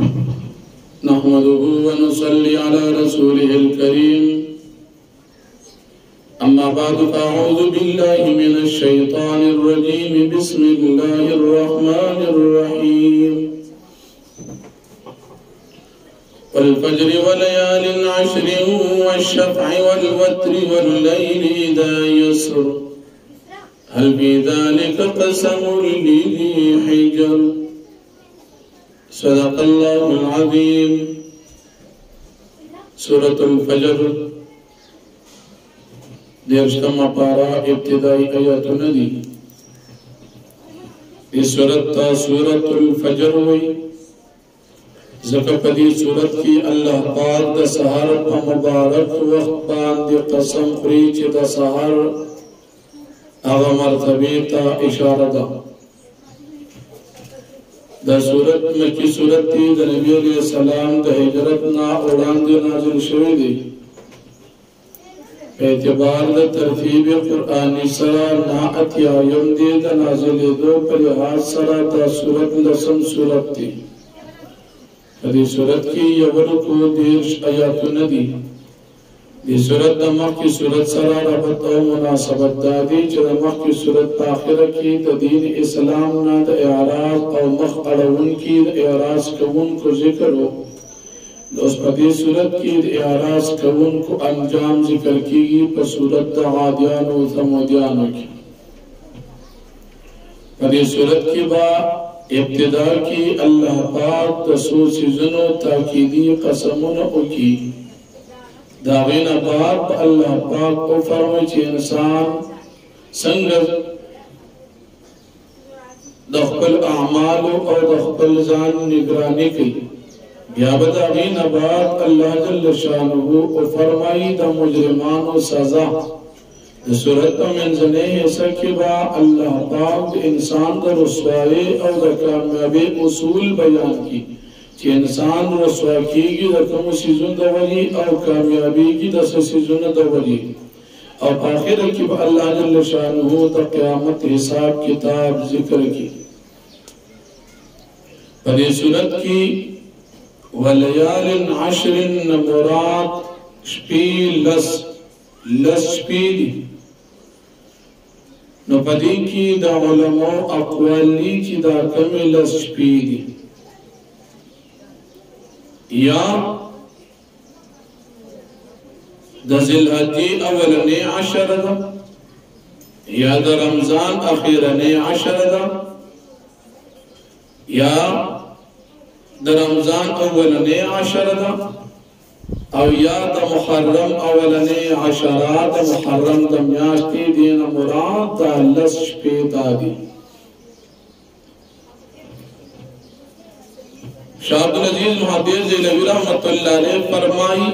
नहमदुहु व नुसल्ली अला रसूलिहिल करीम। अम्मा बाद फ़अऊज़ु बिल्लाहि मिनश शैतानिर रजीम। बिस्मिल्लाहिर रहमानिर रहीम। वल फज्रि व लयालिन अश्रिन वश्शफ़'i वल वत्रि वल्लैलि इज़ा यस्र हल फी ज़ालिका क़समुन लिज़ी हिज्र। सदक़ल्लाहुल अज़ीम। सूरतुल फज्र देरशतम पारा इब्तिदाई आयतुन दी। इस सूरत ता सूरतुल फज्र हुई। ज़कपदी सूरत की अल्लाह पाक द सहर प मुबारक वक्त बांध कसम खुरी च द सहर आगा मर्तबे ता इशारा दा। द सूरत मक्की सूरत थी। द नबी अलैहि सलाम द हिजरत ना उड़ांदे नाज़िल शुई दी। एतबार द तरतीब कुरानी सरा ना अत्यायम दे द नाज़िल दो पर लिहाज सरा द सूरत लसम सूरत थी। हदी सूरत की यवल को देश आयातुन दी। दी सूरत दमक की सूरत सरा रबत और मुनासबत दादी चरमक की सूरत ताखिर की दीन इस्लाम ना द एराज और मख अड़उन की एराज कवुन को जिक्र हो। उस पदी सूरत की एराज कवुन को अंजाम जिक्र की पर सूरत द आदियान और समुदियान की। पदी सूरत की बा इब्तिदा की अल्लाह पाक तसू सीजनो ताकीदी कसमुन उकी। दागिन बाप अल्लाह पाक को फरमाए कि इंसान संग दखल अमाल और दखल जान निगरानी की। दागिन बाप अल्लाह जल्ल शानुहु को फरमाई द मुजरिमान सजा। सूरत में जने ऐसा कि बा अल्लाह पाक इंसान का रुसवाई और द कामयाबी उसूल बयान की कि इंसान रुसवा की रकम सीजुन दवली और कामयाबी की दस सीजुन दवली और आखिर की अल्लाह जल्ल शानुहु द क़यामत हिसाब किताब जिक्र की। पर सूरत की वलयालिन अश्रिन मुराद शपी लस शपी नो पदी की द उलमा अक़वाली की द कम लस शपी या द ज़िलहज्जी अवलने अशर दा या द रमजान अखीरने अशर दा या द रमजान अवलने अशर दा और या द मुहर्रम अवलने अशरा द मुहर्रम द म्याश्ती दिन मुराद द लस शपी दादी। शाह अब्दुल अजीज मुहद्दिस ज़ैलवी रहमतुल्लाह अलैह फरमाई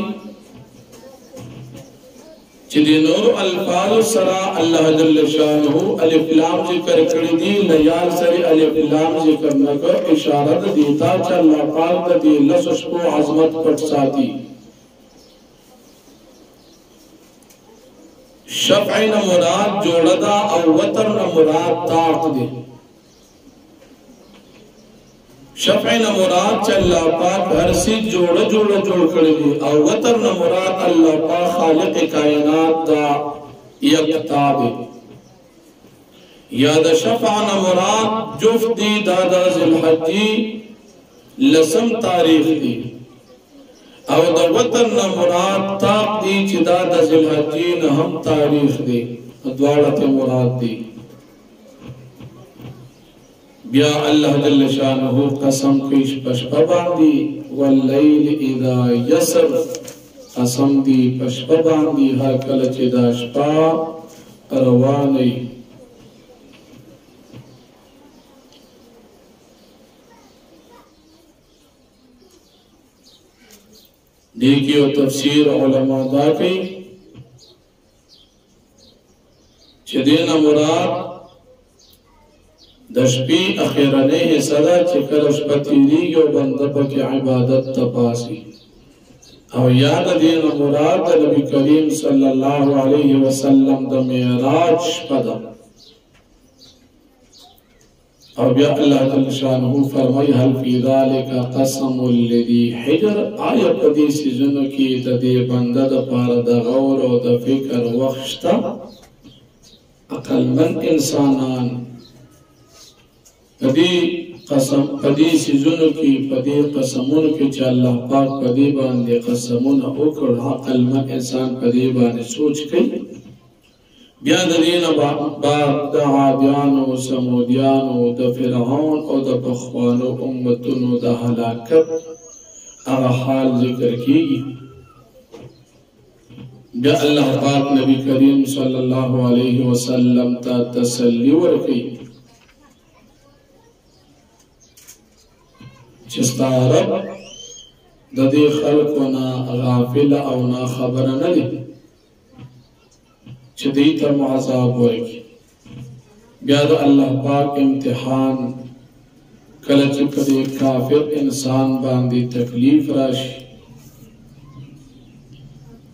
चिदिनोर अल्फाज सरा अल्लाह जल्ल शानुहु अलिफ लाम जिक्र कर दी लयाल सरे अलिफ लाम जिक्र न कर इशारत देता च अल्लाह पाक द दी लस को अजमत पट साथी। शफ़ई न मुराद जोड़दा और वतर न मुराद ताक दे। शफ़ई न मुराद च अल्लाह पाक हर सी जोड़ कर दी और वतर न मुराद अल्लाह पाक खालिक कायनात दा यकता दे। या द शफ़ा न मुराद जुफ़ दी दादा ज़िलहज्जी लसम तारीख दी और द वतर न मुराद ताक दी च दादा ज़िलहज्जी न हम तारीख दी द्वारत मुराद दी। बिया अल्लाह जल्ल शानुहु कसम कइश पशपा बांधी वल्लैल इज़ा यसर कसम दी पशपा बांधी हर कल चिदा शपा रवानी। देखियो तफसीर उलमा दा कई चदेना मुराद दशपी अखीरने सदा चिकरशपति लीगो बंदब की इबादत तपासी और याद दिन मुराद नबी करीम सल्लल्लाहु अलैहि वसल्लम द मेराज पद اور بیا اللہ جل شانہ فرمائی هل فی ذالک قسم لذی حجر آیا پدی سیزنو کی ددی بندہ دا پارا دا غور و دا فکر وخشتا عقل من انسانان پدی سیزنو کی پدی قسمونو کی چا اللہ پاک پدی باندے قسمونو اکر عقل من انسان پدی باندے سوچ کئی بیا دین بعد دا عادیانو سمودیانو دا فرعون او دا بخوانو امتونو دا حلاکت اغا حال ذکر کی بیا اللہ پاک نبی کریم صلی اللہ علیہ وسلم تا تسلی ورکی چستا رب دا دی خلقنا غافل او نا خبر ندی چه دیتا معذاب ورکی بیاد اللہ پاک امتحان کلچ کدی کافر انسان باندی تکلیف راشی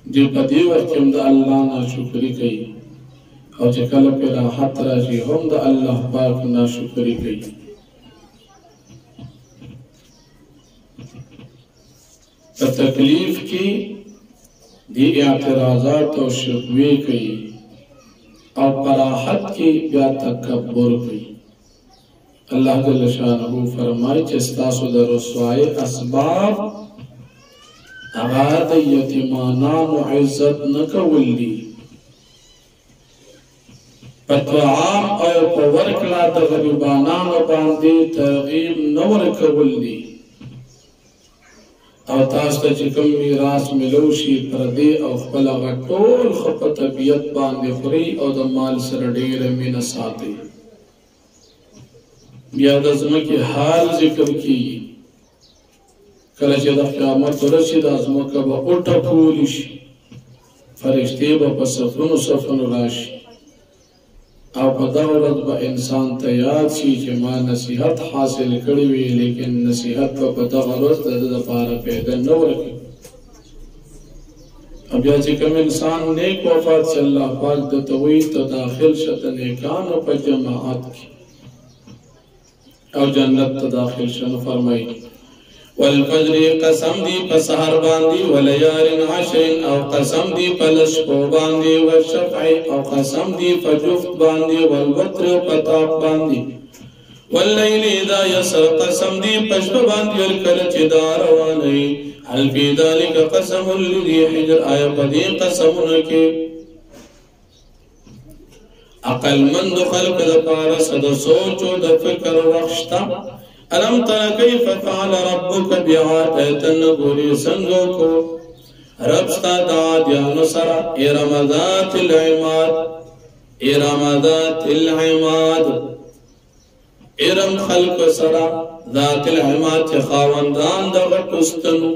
جو پدی ورکم دا اللہ نا شکری کئی او چه کل پی راحت راشی ہم دا اللہ پاک نا شکری کئی تکلیف کی دی اعتراضات و شکوے کئی اور براحت کی بیا تکبر کی اللہ جل شانہ فرمائی چستاسو در رسوائی اسباب اغاد یتیمانان و عزت نکولی پتوعام او پورکلا دا غریبانان و باندی ترغیب نور کولی او تاستا چکم میراس ملوشی پردی او خپل غطول خپ طبیعت باندی خوری او دا مال سر دیر من ساتی بیا دزمکی حال ذکر کی کلچ دا قیامت رسی دازمکا با اٹھا پولیش فرشتی با پسفن سفن راشی او پا دولت با انسان تیاد شی چه ما نصیحت حاصل کروی لیکن نصیحت پا دولت دا پارا پیدا نورکی اب یا چکم انسان نیک وفات سے اللہ پاک دا توی تا داخل شت نیکان پا جماعت کی او جنت تا داخل شن فرمائی والفجر قسم دی پسہر باندی ولیال عشر او قسم دی پلشپو باندی والشفع او قسم دی پجفت باندی والوتر پتاق باندی واللیل اذا یسر قسم دی پشپ باندی والکلچ داروانی حل فی ذالک قسم لذی حجر آیا پدی قسمونکی عقل مند خلق دا پارس دا سوچو دا فکر وخشتا ألم تر كيف فعل ربك بعاد تنبوري سنگوكو ربستا دعاد يا نصر إرم ذات العماد إرم ذات العماد إرم خلق سرا ذات العماد خاوندان دغتستنو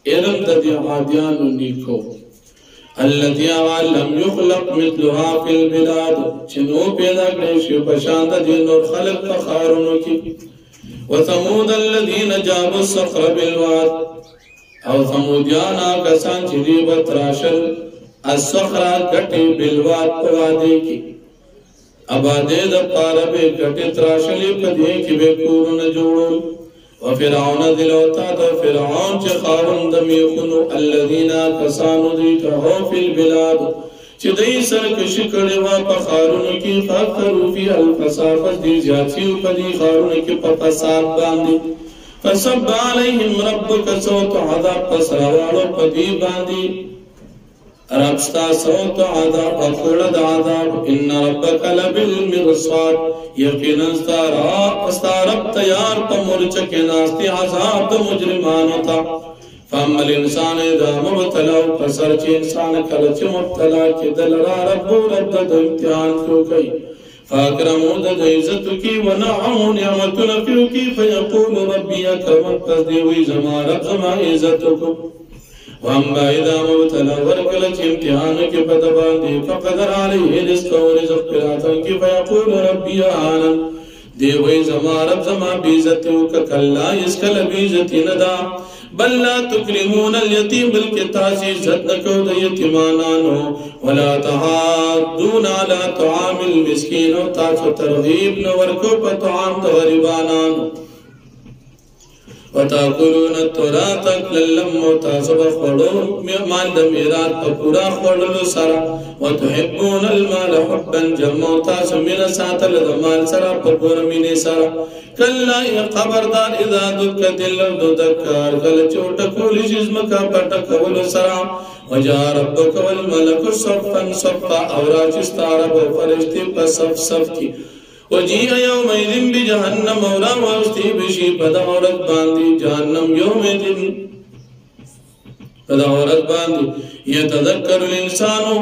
إرم ددي عاديان نيكو التي لم يخلق مثلها في البلاد چنو پیدا کرشی بشاند دین اور خلق فخارونو کی وثمود الذين جابوا الصخر بالواد او ثمودیانا کسان چری بتراشل الصخر گٹی بالواد پوادے کی ابادے دا پاربے گٹی تراشلی پدے کی بے کورن جوڑو وفرعون دلوتا دا فرعون چه خارن دمیخنو الذين کسانو دیتہو فی البلاد چه دی سرکش کڑوا پا خارون کی فاکترو فی الفسافت دی زیادیو پا دی خارون کی پا فساد باندی فسب علیہم ربک سوت عذاب پسروالو پا دی باندی ربستا سوت عذاب اخرد عذاب ان ربک لبالمرصاد یقینا استارب تیار پا مرچک ناستی عذاب دا مجرمانو تا فاما الانسان اذا مبتلاو پسر چی انسان کلچ مبتلا کی دل را ربو رب دا امتحان کیو کئی فاکرمو دا عزتو کی ونعمو نعمتو نفیو کی فیقول ربی اکرمت پس دیوی زما رب زما عزتو کو واما اذا مبتلا ورکلچ امتحان کی پدبان دی فقدر علیه رزق و رزق پراتن کی فیقول ربی آنن دیوی زما رب زما بیزتو ککلا اسکل بیزتی ندا بل لا تکرمون الیتیم بلکہ تاسی عزت نکو دا یتیمانانو ولا تحاضون علی طعام المسکین و تاسو ترغیب نورکو پا طعام دا غریبانانو وتاکلون التراث للم وتاسو بخوڑو مال دا میرات پا پورا خوڑلو سرا وتحبون المال حبا جمع تاسو من ساتل دا مال سرا پا پورا من سرا کلا خبردار اذا دکت الارض دکار کل چوٹکول جزمکا پٹکول سرا وجا ربک والملک صفا صفا اوراجستا رب و فرشتی پا صف صف کی وجیع یوم ایدن بجہنم اولا واسطی بشی پدا عورت باندی جہنم یوم ایدن پدا عورت باندی یتذکر الانسانو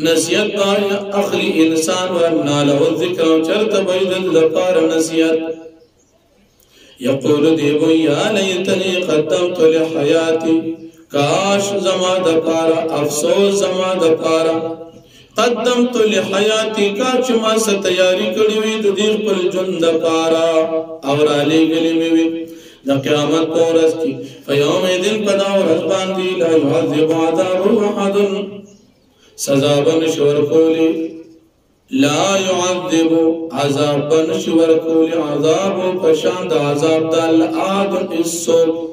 نسیت بایا اخلی انسان ورنا له الذکر و چرت بیدن لپار نسیت یقول دیبو یا لیتنی قدمت لحیاتی کاش زما دپارا افسوس زما دپارا قدمت لحیاتی کاچ ما سا تیاری کڑیوی دو دیغ پر جند پارا اور آلی گلی میوی دا قیامت پورس کی فیوم دن پدا ورز باندی لا یعذب عذاب احد سزابن شور کولی لا یعذب عذابن شور کولی عذاب پشاند عذاب دا لآدن السوک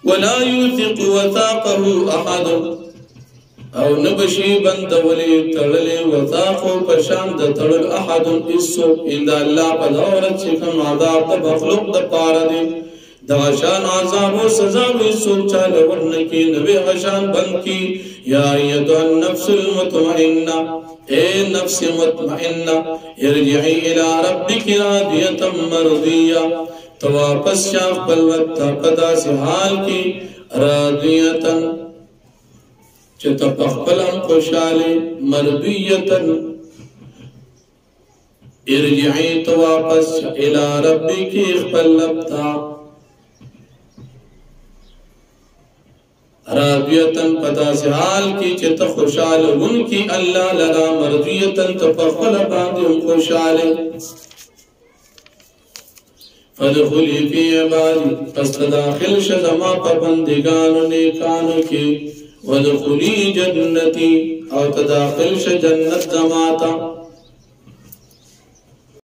ولا يوثق وثاقه احد او نبشی بند ولی تڑلی وثاقو پشاند تڑل احد اسو اندہ اللہ پا دورت چکم عذاب دا بخلق دا پارا دی دا غشان عذاب و سزا و اسو چال ورنکی نبی غشان بند کی یا ایدو النفس المطمئنہ اے نفس مطمئنہ ارجعی الى ربک راضیتا مرضیہ تو واپس شاف بلوتا پدا سے حال کی راضیتا چتا پخپلم خوشالی مرضیتن ارجعی تو واپس الى ربی کی اخبر لبتا راضیتن پتا سے حال کی چتا خوشال ان کی اللہ لگا مرضیتن تو پخپل باندی ان خوشالی فدخلی فی عبادی پس داخل شزما پا بندگانو نیکانو کی ودخلی جنتی او تداخل ش جنت زماتا